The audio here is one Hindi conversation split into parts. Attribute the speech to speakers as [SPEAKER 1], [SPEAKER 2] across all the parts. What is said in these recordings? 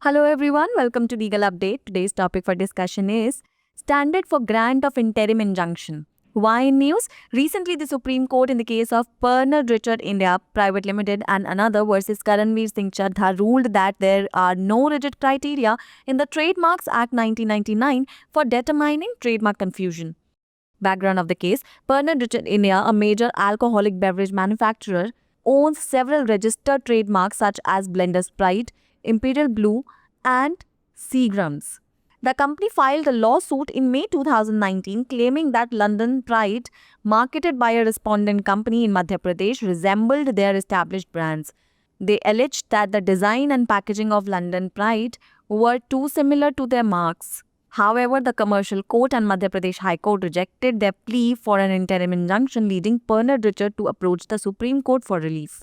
[SPEAKER 1] Hello everyone, welcome to Legal Update. Today's topic for discussion is Standard for Grant of Interim Injunction. Why in news? Recently, the Supreme Court in the case of Pernod Ricard India Private Limited and another versus Karanveer Singh Chadha ruled that there are no rigid criteria in the Trademarks Act 1999 for determining trademark confusion. Background of the case: Pernod Ricard India, a major alcoholic beverage manufacturer, owns several registered trademarks such as Blender's Pride, Imperial Blue, and Seagram's. The company filed a lawsuit in May 2019 claiming that London Pride, marketed by a respondent company in Madhya Pradesh, resembled their established brands. They alleged that the design and packaging of London Pride were too similar to their marks. However, the Commercial Court and Madhya Pradesh High Court rejected their plea for an interim injunction, leading Pernod Ricard to approach the Supreme Court for relief.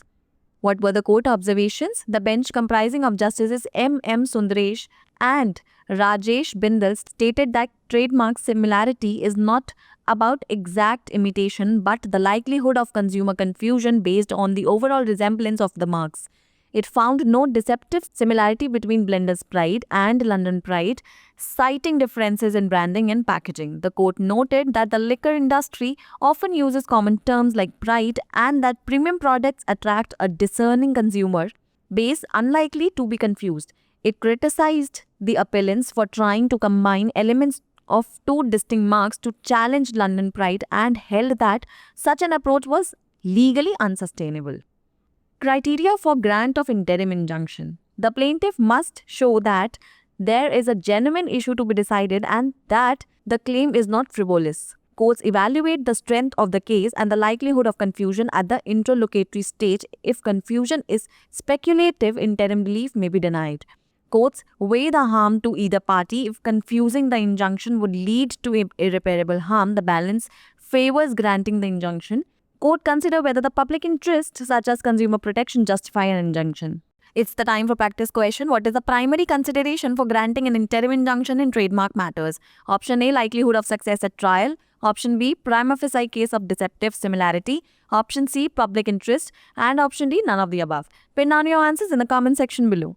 [SPEAKER 1] What were the court observations? The bench, comprising of Justices M. Sundaresh and Rajesh Bindal, stated that trademark similarity is not about exact imitation but the likelihood of consumer confusion based on the overall resemblance of the marks. It found no deceptive similarity between Blender's Pride and London Pride, citing differences in branding and packaging. The court noted that the liquor industry often uses common terms like pride and that premium products attract a discerning consumer base unlikely to be confused. It criticized the appellants for trying to combine elements of two distinct marks to challenge London Pride and held that such an approach was legally unsustainable. Criteria for grant of interim injunction. The plaintiff must show that there is a genuine issue to be decided and that the claim is not frivolous. Courts evaluate the strength of the case and the likelihood of confusion at the interlocutory stage. If confusion is speculative, interim relief may be denied. Courts weigh the harm to either party. If confusing the injunction would lead to irreparable harm, the balance favors granting the injunction. Court consider whether the public interest, such as consumer protection, justify an injunction. It's the time for practice question. What is the primary consideration for granting an interim injunction in trademark matters? Option A, likelihood of success at trial. Option B, prima facie case of deceptive similarity. Option C, public interest. And option D, none of the above. Pin down your answers in the comment section below.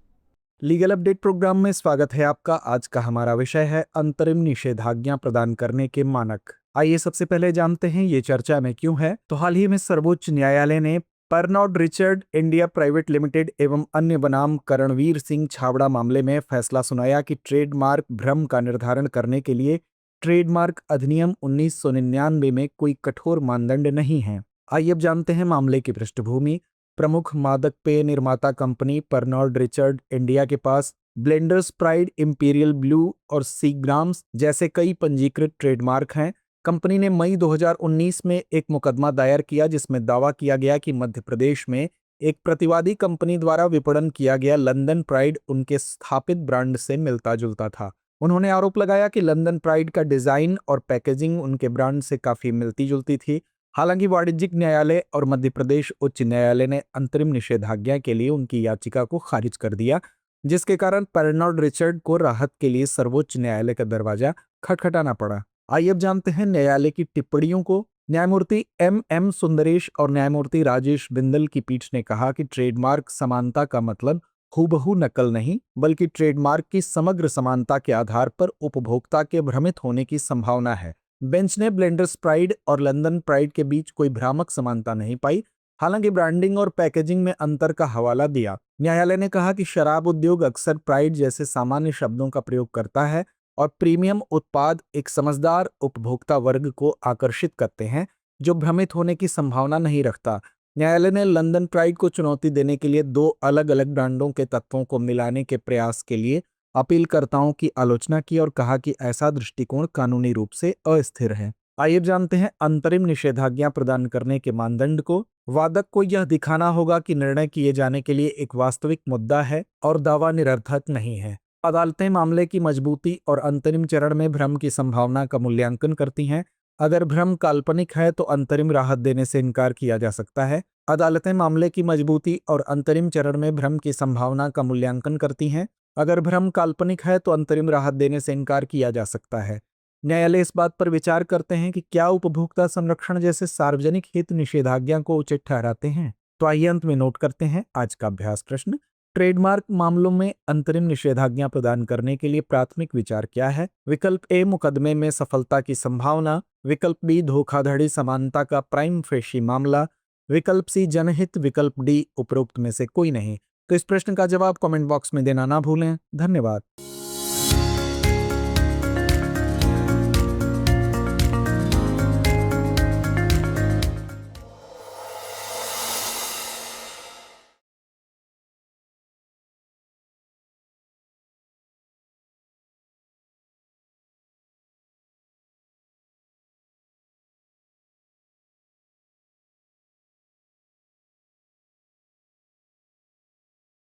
[SPEAKER 2] Legal update programme में स्वागत है आपका। आज का हमारा विषय है अंतरिम निषेधाज्ञा प्रदान करने के मानक। आइए सबसे पहले जानते हैं ये चर्चा में क्यों है। तो हाल ही में सर्वोच्च न्यायालय ने परनॉड रिचर्ड इंडिया प्राइवेट लिमिटेड एवं अन्य बनाम करणवीर सिंह छाबड़ा मामले में फैसला सुनाया कि ट्रेडमार्क भ्रम का निर्धारण करने के लिए ट्रेडमार्क अधिनियम 1999 में कोई कठोर मानदंड नहीं है। आइए अब जानते हैं मामले की पृष्ठभूमि। प्रमुख मादक पेय निर्माता कंपनी परनॉड रिचर्ड इंडिया के पास ब्लेंडर्स प्राइड, इंपीरियल ब्लू और सीग्राम्स जैसे कई पंजीकृत ट्रेडमार्क हैं। कंपनी ने मई 2019 में एक मुकदमा दायर किया जिसमें दावा किया गया कि मध्य प्रदेश में एक प्रतिवादी कंपनी द्वारा विपणन किया गया लंदन प्राइड उनके स्थापित ब्रांड से मिलता जुलता था। उन्होंने आरोप लगाया कि लंदन प्राइड का डिजाइन और पैकेजिंग उनके ब्रांड से काफी मिलती जुलती थी। हालांकि वाणिज्यिक न्यायालय और मध्य प्रदेश उच्च न्यायालय ने अंतरिम निषेधाज्ञा के लिए उनकी याचिका को खारिज कर दिया, जिसके कारण परनॉड रिचर्ड को राहत के लिए सर्वोच्च न्यायालय का दरवाजा खटखटाना पड़ा। आइए अब जानते हैं न्यायालय की टिप्पणियों को। न्यायमूर्ति M. सुंदरेश और न्यायमूर्ति राजेश बिंदल की पीठ ने कहा कि ट्रेडमार्क समानता का मतलब हूबहू नकल नहीं, बल्कि ट्रेडमार्क की समग्र समानता के आधार पर उपभोक्ता के भ्रमित होने की संभावना है। बेंच ने ब्लेंडर्स प्राइड और लंदन प्राइड के बीच कोई भ्रामक समानता नहीं पाई, हालांकि ब्रांडिंग और पैकेजिंग में अंतर का हवाला दिया। न्यायालय ने कहा कि शराब उद्योग अक्सर प्राइड जैसे सामान्य शब्दों का प्रयोग करता है और प्रीमियम उत्पाद एक समझदार उपभोक्ता वर्ग को आकर्षित करते हैं जो भ्रमित होने की संभावना नहीं रखता। न्यायालय ने लंदन प्राइड को चुनौती देने के लिए दो अलग अलग ब्रांडों के तत्वों को मिलाने के प्रयास के लिए अपीलकर्ताओं की आलोचना की और कहा कि ऐसा दृष्टिकोण कानूनी रूप से अस्थिर है। आइए जानते हैं अंतरिम निषेधाज्ञा प्रदान करने के मानदंड को। वादक को यह दिखाना होगा कि निर्णय किए जाने के लिए एक वास्तविक मुद्दा है और दावा निरर्थक नहीं है। अदालतें मामले की मजबूती और अंतरिम चरण में भ्रम की संभावना का मूल्यांकन करती हैं। अगर भ्रम काल्पनिक है तो अंतरिम राहत देने से इनकार किया जा सकता है। अदालतें मामले की मजबूती और अंतरिम चरण में भ्रम की संभावना का मूल्यांकन करती हैं। अगर भ्रम काल्पनिक है तो अंतरिम राहत देने से इनकार किया जा सकता है। न्यायालय इस बात पर विचार करते हैं कि क्या उपभोक्ता संरक्षण जैसे सार्वजनिक हित निषेधाज्ञा को उचित ठहराते हैं। तो आइए अंत में नोट करते हैं आज का अभ्यास प्रश्न। ट्रेडमार्क मामलों में अंतरिम निषेधाज्ञा प्रदान करने के लिए प्राथमिक विचार क्या है? विकल्प ए मुकदमे में सफलता की संभावना, विकल्प बी धोखाधड़ी समानता का प्राइम फेशी मामला, विकल्प सी जनहित, विकल्प डी उपरोक्त में से कोई नहीं। तो इस प्रश्न का जवाब कमेंट बॉक्स में देना ना भूलें। धन्यवाद।